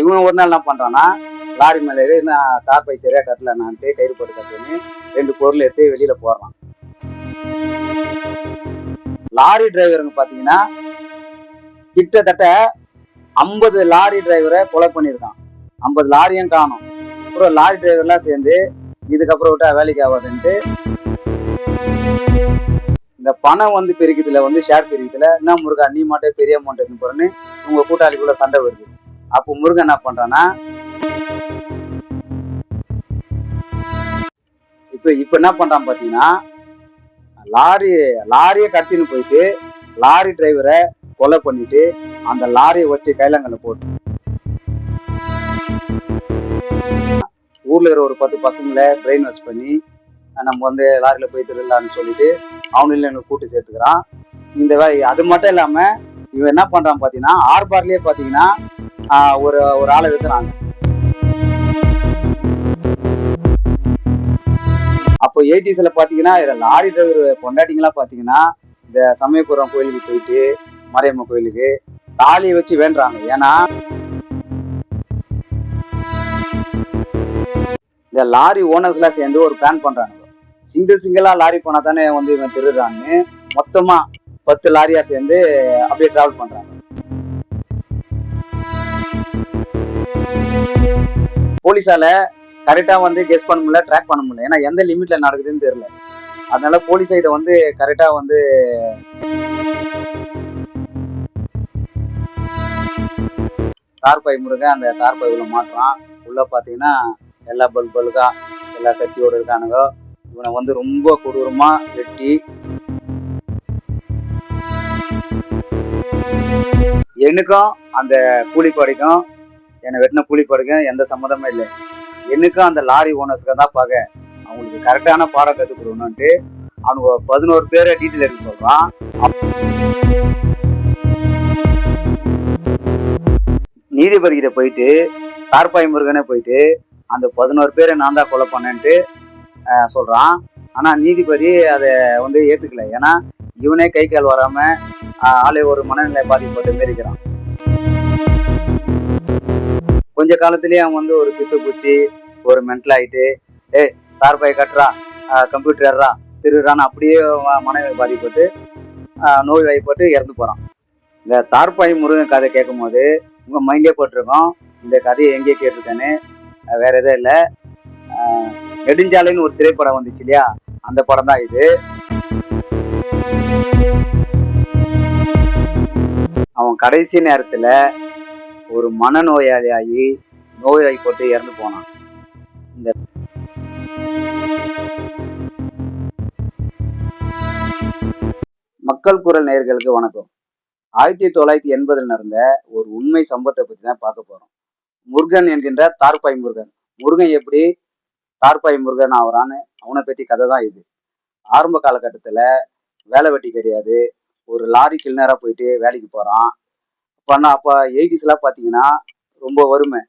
இவன் ஒரு நாள் என்ன பண்றான்னா, லாரி மேல ஏறி நான் தார்பை சரியா கட்டலன்னான்ட்டு கயிறு போட்டு கட்டுன்னு 2 பொருள் எடுத்து வெளியில போடுறான். லாரி டிரைவருங்க பாத்தீங்கன்னா கிட்டத்தட்ட 50 லாரி டிரைவரை கொலை பண்ணியிருக்கான். 50 லாரியும் காணும். அப்புறம் லாரி டிரைவர்லாம் சேர்ந்து இதுக்கப்புறம் விட்டா வேலைக்கு ஆகாதுன்ட்டு இந்த பணம் வந்து பிரிக்கிறதுல வந்து ஷேர் பிரிக்கிறதுல என்ன முருகா நீ மட்டும் பெரிய அமௌண்ட் எடுத்து போறேன்னு உங்க கூட்டாளிக்குள்ள சண்டை வருது. அப்போ முருகன் என்ன பண்றான்னா, இப்ப என்ன பண்றான் பாத்தீங்கன்னா, லாரியை கடத்தின்னு போயிட்டு லாரி டிரைவரை கொலை பண்ணிட்டு அந்த லாரியை வச்சு கைலங்கல்ல போட்டு ஊர்ல இருக்கிற ஒரு 10 பசங்களை பிரெயின் வாஷ் பண்ணி நம்ம வந்து லாரியில போய் திருடலான்னு சொல்லிட்டு அவனில் எனக்கு கூட்டு சேர்த்துக்கிறான். இந்த வேலை அது மட்டும் இல்லாம இவன் என்ன பண்றான் பாத்தீங்கன்னா, ஆர்பார்லயே பாத்தீங்கன்னா ஒரு ஒரு ஆளை வைக்கிறாங்க. அப்போ 80ஸ்ல பாத்தீங்கன்னா லாரி டிரைவர் பொண்டாட்டிங்களா பாத்தீங்கன்னா இந்த சமயபுரம் கோயிலுக்கு போயிட்டு மாரியம்மன் கோயிலுக்கு தாலியை வச்சு வேண்டுறாங்க. ஏன்னா இந்த லாரி ஓனர்ஸ் எல்லாம் சேர்ந்து ஒரு பிளான் பண்றாங்க. சிங்கிளா லாரி போனா தானே வந்து இவன் திருடுறான்னு மொத்தமா 10 லாரியா சேர்ந்து அப்படியே டிராவல் பண்றாங்க. போலீஸால கரெக்டா வந்து கெஸ் பண்ண முடியல, ட்ராக் பண்ண முடியல. ஏன்னா எந்த லிமிட்ல நடக்குதுன்னு தெரியல. அதனால போலீஸை இதை வந்து கரெக்டா வந்து தார்பாய் முருகன் அந்த தார்பாய் உள்ள மாட்டுறான். உள்ள பாத்தீங்கன்னா எல்லா பல்கா எல்லா கட்சியோட இருக்கானுங்க. இவனை வந்து ரொம்ப கொடூரமா வெட்டி எனக்கும் அந்த கூலிப்படைக்கும் என்னை வெட்டின கூலிப்படைக்கும் எந்த சம்மந்தமே இல்லை. எனக்கும் அந்த லாரி ஓனர்ஸ்க்கு தான் பார்க்க அவங்களுக்கு கரெக்டான பாடம் கற்றுக் கொடுக்கணும்ட்டு அவனுக்கு 11 பேரை டீட்டெயில் எடுக்க சொல்றான். நீதிபதி கிட்ட போயிட்டு தார்பாய் முருகனே போயிட்டு அந்த 11 பேரை நான் தான் கொலை பண்ணேன்ட்டு சொல்றான். ஆனா நீதிபதி அதை வந்து ஏத்துக்கல. ஏன்னா இவனே கை கால் வராம ஆளே ஒரு மனநிலை பாதிக்கப்பட்டு மாரிக்கிறான். கொஞ்ச காலத்திலேயே அவன் வந்து ஒரு பித்து பூச்சி ஒரு மென்டல் ஆயிட்டு தார்பாய் கட்டுறா கம்ப்யூட்டர் ஏறா திருடுறான்னு அப்படியே மனநிலை பாதிப்பட்டு நோய் வாய்ப்பட்டு இறந்து போறான். இந்த தார்பாய் முருகன் கதை கேட்கும் போது உங்க மைண்ட்லயே போட்டிருக்கோம் இந்த கதையை எங்கேயே கேட்டிருக்கேன்னு. வேற எதுவும் இல்லை. நெடுஞ்சாலைன்னு ஒரு திரைப்படம் வந்துச்சு இல்லையா, அந்த படம் தான் இது. அவன் கடைசி நேரத்துல ஒரு மனநோயாளியாகி நோய்வாய்ப்பட்டு இறந்து போனான். இந்த மக்கள் குரல் நேயர்களுக்கு வணக்கம். 1980 நடந்த ஒரு உண்மை சம்பவத்தை பத்தி தான் பார்க்க போறோம். முருகன் என்கின்ற தார்பாய் முருகன். முருகன் எப்படி தார்பாய் முருகன் ஆகிறான்னு அவனை பத்தி கதை தான் இது. ஆரம்ப காலகட்டத்துல வேலை வெட்டி கிடையாது. ஒரு லாரி கிளீனரா போயிட்டு வேலைக்கு போறான். அப்ப 80ஸ்லாம் பாத்தீங்கன்னா ரொம்ப வறுமை.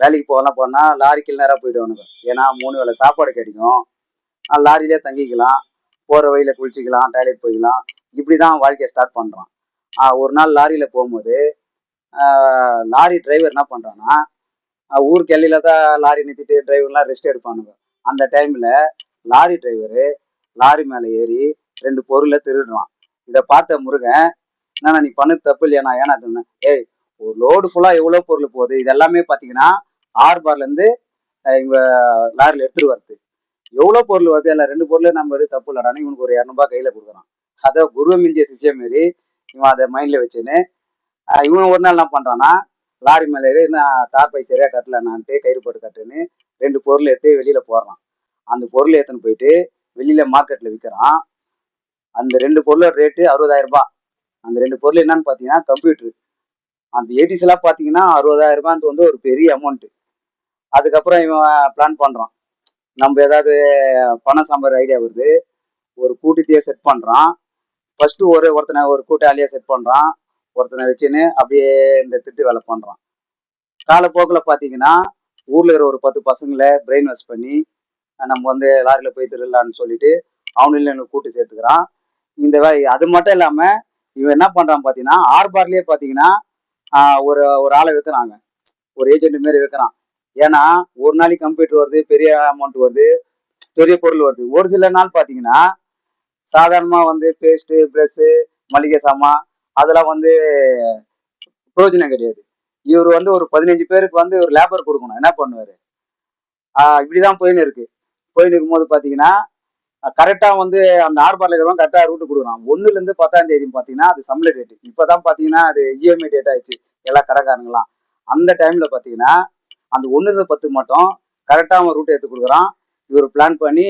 வேலைக்கு போகலாம் போனா லாரி கிளீனரா போயிடுவானுங்க. ஏன்னா 3 வேளை சாப்பாடு கிடைக்கும். லாரியிலே தங்கிக்கலாம், போற வழியில குளிச்சுக்கலாம், டாய்லெட் போய்க்கலாம். இப்படிதான் வாழ்க்கையை ஸ்டார்ட் பண்றான். ஒரு நாள் லாரியில போகும்போது லாரி டிரைவர் என்ன பண்றான்னா, ஊருக்கு எல்லையில தான் லாரி நிறுத்திட்டு டிரைவர்லாம் ரெஸ்ட் எடுப்பானுங்க. அந்த டைம்ல லாரி டிரைவரு லாரி மேல ஏறி 2 பொருளை திருடுறான். இதை பார்த்த முருகன், என்னன்னா நீ பண்ணது தப்பு இல்லையாண்ணா, ஏன்னா சொன்னேன். ஒரு லோடு ஃபுல்லா எவ்வளவு பொருள் போகுது, இது எல்லாமே பாத்தீங்கன்னா ஆர்பார்ல இருந்து இவங்க லாரில எடுத்துட்டு வருது. எவ்வளவு பொருள் வருது, இல்ல 2 பொருள் நம்ம எடுத்து தப்பு இல்லடான்னு இவனுக்கு ஒரு 200 ரூபாய் கையில கொடுக்குறான். அதை குருவ மிஞ்சிய சிஷ்யம் மாரி இவன் அதை மைண்ட்ல வச்சுன்னு இவன் ஒரு நாள் என்ன பண்றான்னா, லாரி மேல ஏறி நான் தார்பை சரியா கட்டலன்னான்ட்டு கயிறு போட்டு கட்டுன்னு 2 பொருள் எடுத்து வெளியில போடுறான். அந்த பொருள் எடுத்துன்னு போயிட்டு வெளியில மார்க்கெட்ல விற்கிறான். அந்த 2 பொருளோட ரேட்டு 60,000 ரூபாய். அந்த 2 பொருள் என்னன்னு பாத்தீங்கன்னா கம்ப்யூட்டர். அந்த 80ஸ்லாம் பாத்தீங்கன்னா 60,000 ரூபாய் வந்து ஒரு பெரிய அமௌண்ட். அதுக்கப்புறம் இவன் பிளான் பண்றான், நம்ம ஏதாவது பணம் சம்பாதிக்கிற ஐடியா வருது. ஒரு கூட்டத்தையே செட் பண்றான். ஃபர்ஸ்ட் ஒருத்தனை ஒரு கூட்டாளியா செட் பண்றான். ஒருத்தனை வச்சுன்னு அப்படியே இந்த திட்டு வேலை பண்றான். காலப்போக்கில் பாத்தீங்கன்னா ஊர்ல இருக்கிற ஒரு 10 பசங்களை பிரெயின் வாஷ் பண்ணி நம்ம வந்து லாரியில போய் திருடலான்னு சொல்லிட்டு அவனில் எனக்கு கூட்டு சேர்த்துக்கிறான். இந்த வேலை அது மட்டும் இல்லாம இவன் என்ன பண்றான் பாத்தீங்கன்னா ஆர்பார்லயே பாத்தீங்கன்னா ஒரு ஒரு ஆளை வைக்கிறாங்க. ஒரு ஏஜென்ட் மாரி வைக்கிறான். ஏன்னா ஒரு நாளைக்கு கம்ப்யூட்டர் வருது, பெரிய அமௌண்ட் வருது, பெரிய பொருள் வருது. ஒரு சில நாள் பார்த்தீங்கன்னா சாதாரணமா வந்து பேஸ்ட்டு, ப்ரஷ்ஷு, மளிகை சாமான் அதெல்லாம் வந்து பிரயோஜனம் கிடையாது. இவர் வந்து ஒரு 15 பேருக்கு வந்து ஒரு லேபர் கொடுக்கணும். என்ன பண்ணுவாரு? இப்படிதான் போயின்னு இருக்கு. போயின்னு இருக்கும்போது பார்த்தீங்கன்னா, கரெக்டா வந்து அந்த ஆர்பார்ல இருக்கிறவன் கரெக்டா ரூட் கொடுக்குறான். 1லேருந்து 10ஆம் தேதி பார்த்தீங்கன்னா, அது சம்பள டேட். இப்பதான் பார்த்தீங்கன்னா, அது இஎம்ஐ டேட் ஆயிடுச்சு. எல்லா கடைக்காரங்களாம். அந்த டைம்ல பார்த்தீங்கன்னா, அந்த 1லேருந்து 10 மட்டும் கரெக்டா அவன் ரூட் எடுத்து கொடுக்குறான். இவர் பிளான் பண்ணி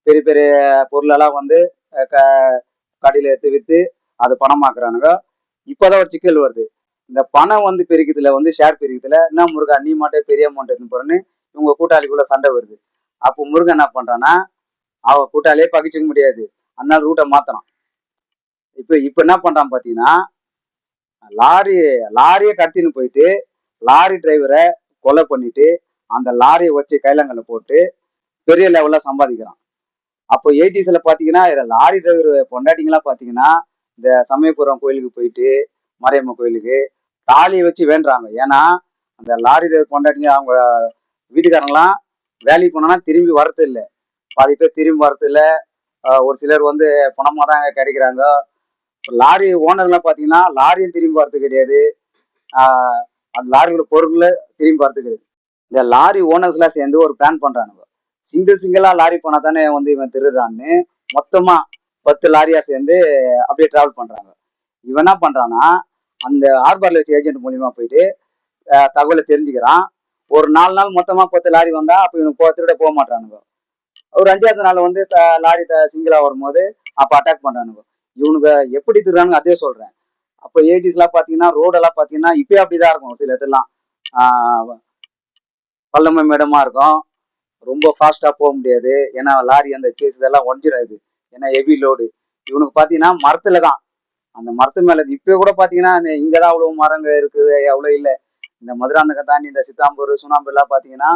பெரிய பெரிய பொருளெல்லாம் வந்து அஹ் க கடையில எடுத்து வித்து அதை பணமாக்குறானுங்க. இப்பதான் ஒரு சிக்கல் வருது. இந்த பணம் வந்து பிரிக்கிறதுல வந்து ஷேர் பிரிக்கிறதுல என்ன முருகா நீ மட்டும் பெரிய அமௌண்ட் எடுத்து போறேன்னு இவங்க கூட்டாளிக்குள்ள சண்டை வருது. அப்போ முருகன் என்ன பண்றான்னா அவ கூட்டாளியே பகிச்சுக்க முடியாது. அதனால ரூட்டை மாத்தலாம். இப்ப இப்ப என்ன பண்றான் பாத்தீங்கன்னா லாரி லாரியை கடத்தின்னு போயிட்டு லாரி டிரைவரை கொலை பண்ணிட்டு அந்த லாரியை வச்சு கைலங்கல்ல போட்டு பெரிய லெவல்ல சம்பாதிக்கிறான். அப்போ 80ஸ்ல பாத்தீங்கன்னா லாரி டிரைவர் பொண்டாட்டிங்களாம் பாத்தீங்கன்னா இந்த சமயபுரம் கோயிலுக்கு போயிட்டு மாரியம்மன் கோயிலுக்கு தாலியை வச்சு வேண்டுறாங்க. ஏன்னா அந்த லாரி டிரைவர் பொண்டாட்டிங்க அவங்க வீட்டுக்காரங்களாம் வேலைக்கு போனோம்னா திரும்பி வரது இல்லை. பாதி பேர் திரும்பி வரது இல்லை. ஒரு சிலர் வந்து பணமாக தான் கிடைக்கிறாங்க. லாரி ஓனர்லாம் பார்த்தீங்கன்னா லாரியும் திரும்பி வரது கிடையாது. அந்த லாரியோட பொருட்களை திரும்பி வரது கிடையாது. இந்த லாரி ஓனர்ஸ்லாம் சேர்ந்து ஒரு பிளான் பண்றானுங்க. சிங்கிளா லாரி போனா தானே வந்து இவன் திருடுறான்னு மொத்தமா 10 லாரியா சேர்ந்து அப்படியே டிராவல் பண்றாங்க. இவன் என்ன பண்றான்னா அந்த ஆர்பார்ல வச்சு ஏஜென்ட் மூலியமா போயிட்டு தகவலை தெரிஞ்சுக்கிறான். ஒரு 4 நாள் மொத்தமா 10 லாரி வந்தா அப்ப இவனுக்கு திருட போக மாட்டானுங்க. ஒரு 5வது நாள் வந்து லாரி சிங்கிளா வரும்போது அப்ப அட்டாக் பண்றானுங்க. இவனுக்கு எப்படி திருடுறானுங்க அதே சொல்றேன். அப்போ 80ஸ்லாம் பாத்தீங்கன்னா ரோடெல்லாம் பாத்தீங்கன்னா இப்பயே அப்படிதான் இருக்கும். சில இதெல்லாம் பள்ளம மேடமா இருக்கும். ரொம்ப ஃபாஸ்டா போக முடியாது. ஏன்னா லாரி அந்த சேஸ் இதெல்லாம் உடஞ்சிடாது. ஏன்னா ஹெவி லோடு. இவனுக்கு பாத்தீங்கன்னா மரத்துல தான் அந்த மரத்து மேல இப்ப கூட பாத்தீங்கன்னா இங்கதான் அவ்வளவு மரங்க இருக்குது அவ்வளவு இல்லை. இந்த மதுராந்தகம் தாண்டி இந்த சித்தாம்பூர் சுண்ணாம்பு எல்லாம் பாத்தீங்கன்னா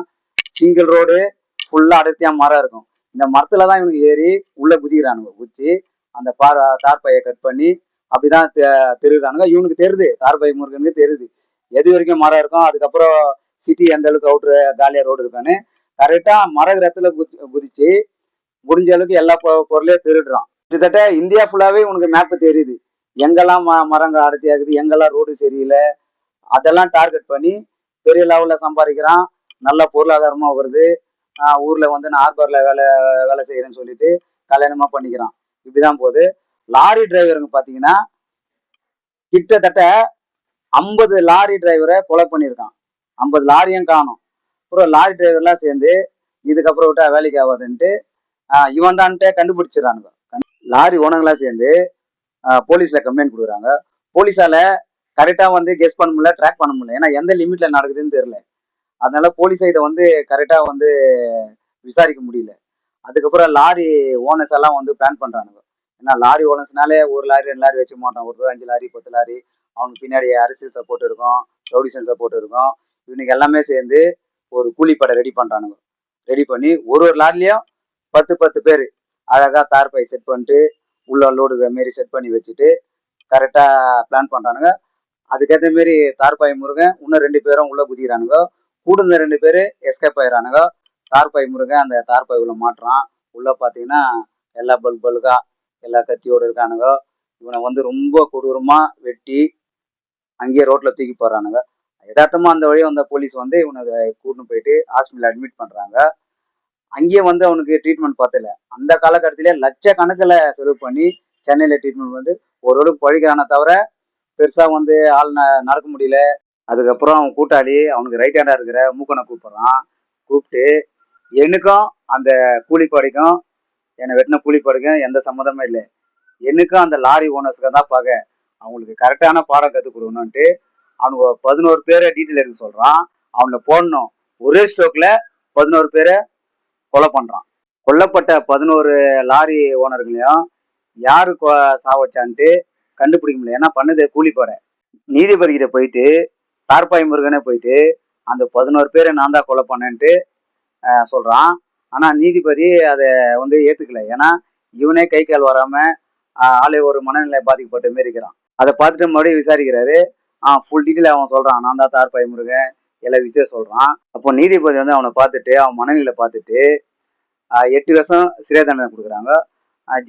சிங்கிள் ரோடு ஃபுல்லா அடர்த்தியா மரம் இருக்கும். இந்த மரத்துலதான் இவனுக்கு ஏறி உள்ள குதிக்கிறானுங்க. குதிச்சு அந்த தார்பையை கட் பண்ணி அப்படிதான் திருடுறானுங்க. இவனுக்கு தெரியுது தார்பை முருகனுக்கு தெரியுது எது வரைக்கும் மரம் இருக்கும். அதுக்கப்புறம் சிட்டி எந்த அளவுக்கு அவுட்ரு காலியா ரோடு இருக்கான்னு கரெக்டா மரத்துல குதிச்சு முடிஞ்ச அளவுக்கு எல்லா பொருளையும் திருடுறான். கிட்டத்தட்ட இந்தியா ஃபுல்லாவே உனக்கு மேப் தெரியுது. எங்கெல்லாம் மரங்கள் அடர்த்தியாகுது, எங்கெல்லாம் ரோடு சரியில்லை, அதெல்லாம் டார்கெட் பண்ணி பெரிய லெவல்ல சம்பாதிக்கிறான். நல்ல பொருளாதாரமா வருது. ஊர்ல வந்து நான் ஆர்பர்ல வேலை செய்யறேன்னு சொல்லிட்டு கல்யாணமா பண்ணிக்கிறான். இப்படிதான் போகுது. லாரி டிரைவருங்க பாத்தீங்கன்னா கிட்டத்தட்ட 50 லாரி டிரைவரை கொலை பண்ணியிருக்கான். 50 லாரியும் காணும். அப்புறம் லாரி டிரைவர்லாம் சேர்ந்து இதுக்கப்புறம் விட்டா வேலைக்கு ஆகாதுன்ட்டு இவன் தான்ட்டு கண்டுபிடிச்சிடறானுங்க. லாரி ஓனங்களா சேர்ந்து போலீஸ்ல கம்ப்ளைண்ட் கொடுக்குறாங்க. போலீஸால கரெக்டா வந்து கெஸ் பண்ண முடியல, ட்ராக் பண்ண முடியல. ஏன்னா எந்த லிமிட்ல நடக்குதுன்னு தெரியல. அதனால போலீஸை இதை வந்து கரெக்டா வந்து விசாரிக்க முடியல. அதுக்கப்புறம் லாரி ஓனர்ஸ் எல்லாம் வந்து பிளான் பண்றானுங்க. ஏன்னா லாரி ஓனர்ஸ்னாலே ஒரு லாரி 2 லாரி வச்சுக்க மாட்டான். ஒரு 5 லாரி 10 லாரி அவனுக்கு பின்னாடி அரசியல் சப்போர்ட் இருக்கும், ரவுடிசன் சப்போர்ட் இருக்கும். இவனுக்கு எல்லாமே சேர்ந்து ஒரு கூலிப்படை ரெடி பண்றானுங்க. ரெடி பண்ணி ஒரு லாரிலையும் 10 பேர் அழகா தார் பை செட் பண்ணிட்டு உள்ள லோடு மாரி செட் பண்ணி வச்சுட்டு கரெக்டா பிளான் பண்றானுங்க. அதுக்கேற்ற மாரி தார்பாய் முருகன் இன்னும் 2 பேரும் உள்ள குதிக்கிறானுங்க. கூட இந்த 2 பேர் எஸ்கேப் ஆயிடுறானுங்க. தார்பாய் முருகன் அந்த தார்பாய் உள்ள மாட்டுறான். உள்ள பாத்தீங்கன்னா எல்லா பல்கா எல்லா கத்தியோடு இருக்கானுங்க. இவனை வந்து ரொம்ப கொடூரமா வெட்டி அங்கேயே ரோட்ல தூக்கி போடுறானுங்க. யதார்த்தமா அந்த வழியை வந்த போலீஸ் வந்து இவனை கூட்டின்னு போயிட்டு ஹாஸ்பிட்டல் அட்மிட் பண்றாங்க. அங்கேயே வந்து அவனுக்கு ட்ரீட்மெண்ட் பார்த்தல. அந்த காலகட்டத்திலே லட்சக்கணக்கில் செலவு பண்ணி சென்னையில ட்ரீட்மெண்ட் வந்து ஓரளவுக்கு பழிக்கிறானே தவிர பெருசா வந்து ஆள் நடக்க முடியல. அதுக்கப்புறம் அவன் கூட்டாளி அவனுக்கு ரைட் ஹேண்டா இருக்கிற மூக்கனை கூப்பிடுறான். கூப்பிட்டு எனக்கும் அந்த கூலிப்படைக்கும் என்னை வெட்டின கூலிப்படைக்கும் எந்த சம்மந்தமே இல்லை. எனக்கும் அந்த லாரி ஓனர்ஸ்க்கு தான் பார்க்க அவங்களுக்கு கரெக்டான பாடம் கற்றுக் கொடுக்கணும்ட்டு அவனுக்கு 11 பேரை டீட்டெயில் எடுக்க சொல்றான். அவனை போடணும். ஒரே ஸ்ட்ரோக்ல 11 பேரை கொலை பண்றான். கொல்லப்பட்ட 11 லாரி ஓனர்களையும் யாரு சாவச்சான்ட்டு கண்டுபிடிக்க முடியல. ஏன்னா பண்ணது கூலிப்படை. நீதிபதி கிட்ட போயிட்டு தார்பாய் முருகனே போயிட்டு அந்த 11 பேரை நான் தான் கொலை பண்ணேன்ட்டு சொல்றான். ஆனா நீதிபதி அதை வந்து ஏத்துக்கல. ஏன்னா இவனே கை கால் வராம ஆளே ஒரு மனநிலை பாதிக்கப்பட்ட மாரி இருக்கிறான். அதை பார்த்துட்டு மறுபடியும் விசாரிக்கிறாரு. ஃபுல் டீட்டெயில் அவன் சொல்றான். நான் தான் தார்பாய் முருகன், எல்லா விஷயம் சொல்றான். அப்போ நீதிபதி வந்து அவனை பார்த்துட்டு அவன் மனநிலை பார்த்துட்டு 8 வருஷம் சிறை தண்டனை கொடுக்குறாங்க.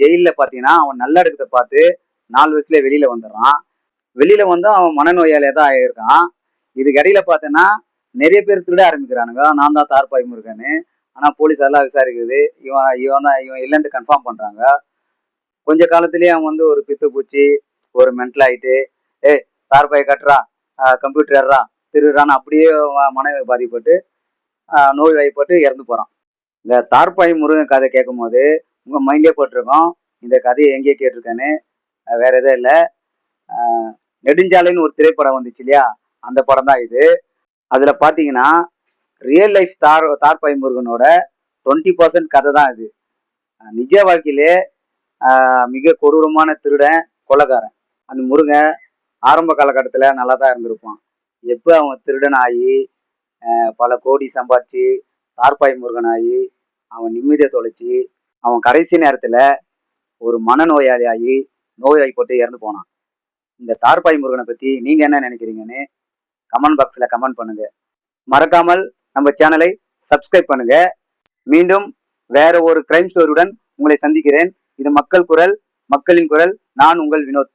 ஜெயில்ல பார்த்தீங்கன்னா அவன் நல்ல இடத்த பார்த்து 4 வருஷத்துல வெளியில வந்துடுறான். வெளியில வந்து அவன் மனநோயாளியா தான் ஆகியிருக்கான். இதுக்கு இடையில பார்த்தேன்னா நிறைய பேர் திருட ஆரம்பிக்கிறானுங்க. நான் தான் தார்பாய் முருகன்னு. ஆனா போலீஸ் எல்லாம் விசாரிக்குது. இவன் இல்லைன்ட்டு கன்ஃபார்ம் பண்றாங்க. கொஞ்ச காலத்திலேயே அவன் வந்து ஒரு பித்து பூச்சி ஒரு மென்டல் ஆயிட்டு ஏய் தார்பாய் கட்டுறா கம்ப்யூட்டர் ஏறா திருடுறான்னு அப்படியே மனதை பாதிப்பட்டு நோய் வாய்ப்பட்டு இறந்து போறான். இந்த தார்பாய் முருகன் கதை கேட்கும் போது உங்க மைண்ட்லயே போட்டிருக்கோம் இந்த கதையை எங்கேயே கேட்டிருக்கேன்னு. வேற எதுவும் இல்லை. நெடுஞ்சாலைன்னு ஒரு திரைப்படம் வந்துச்சு இல்லையா, அந்த படம் தான் இது. அதுல பாத்தீங்கன்னா ரியல் லைஃப் தார்பாய் முருகனோட 20% கதை தான் இது. நிஜ வாழ்க்கையிலே மிக கொடூரமான திருடன் கொலைகாரன் அந்த முருகன் ஆரம்ப காலகட்டத்துல நல்லா தான் இருந்திருப்பான். எப்ப அவன் திருடன் ஆகி பல கோடி சம்பாதிச்சு தார்பாய் முருகன் ஆகி அவன் நிம்மதியை தொலைச்சி அவன் கடைசி நேரத்துல ஒரு மனநோயாளி ஆகி நோய்வாய்ப்பட்டு இறந்து போனான். இந்த தார்பாய் முருகனை பத்தி நீங்க என்ன நினைக்கிறீங்கன்னு கமெண்ட் பாக்ஸ்ல கமெண்ட் பண்ணுங்க. மறக்காமல் நம்ம சேனலை சப்ஸ்கிரைப் பண்ணுங்க. மீண்டும் வேற ஒரு கிரைம் ஸ்டோரியுடன் உங்களை சந்திக்கிறேன். இது மக்கள் குரல், மக்களின் குரல். நான் உங்கள் வினோத்.